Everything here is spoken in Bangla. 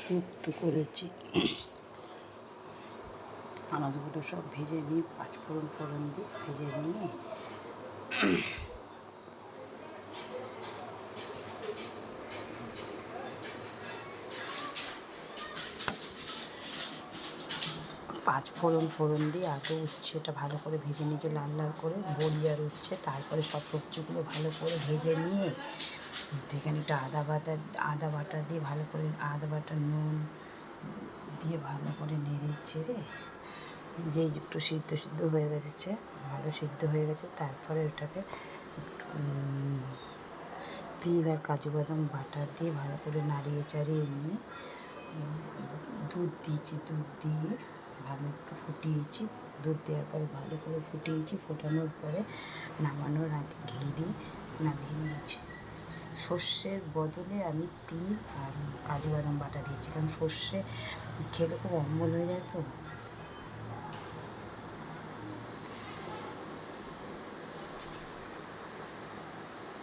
শুক্তো করেছি। আনাজগুলো সব ভেজে নিয়ে পাঁচফোড়ন ফোড়ন দিয়ে ভেজে নিয়ে ফোড়ন দিয়ে আগে উচ্ছেটা ভালো করে ভেজে নিয়েছে লাল লাল করে, বড়ি আর উচ্ছে। তারপরে সব সবজিগুলো ভালো করে ভেজে নিয়ে সেখানে একটা আদা বাটা দিয়ে ভালো করে আদা বাটা নুন দিয়ে ভালো করে নেড়ে চেড়ে যে একটু সিদ্ধ হয়ে গেছে, ভালো সিদ্ধ হয়ে গেছে, তারপরে ওটাকে তিল আর কাজু বাদাম বাটা দিয়ে ভালো করে নাড়িয়ে চাড়িয়ে নিয়ে দুধ দিয়েছি, দুধ দিয়ে ভালো একটু ফুটিয়েছি। দুধ দেওয়ার পরে ভালো করে ফুটিয়েছি, ফোটানোর পরে নামানোর আগে ঘি দিয়ে নামিয়ে নিয়েছি। সর্ষের বদলে আমি তিল আর কাজু বাদাম বাটা দিয়েছি, কারণ সর্ষে খেলে খুব অম্বল হয়ে যায় তো,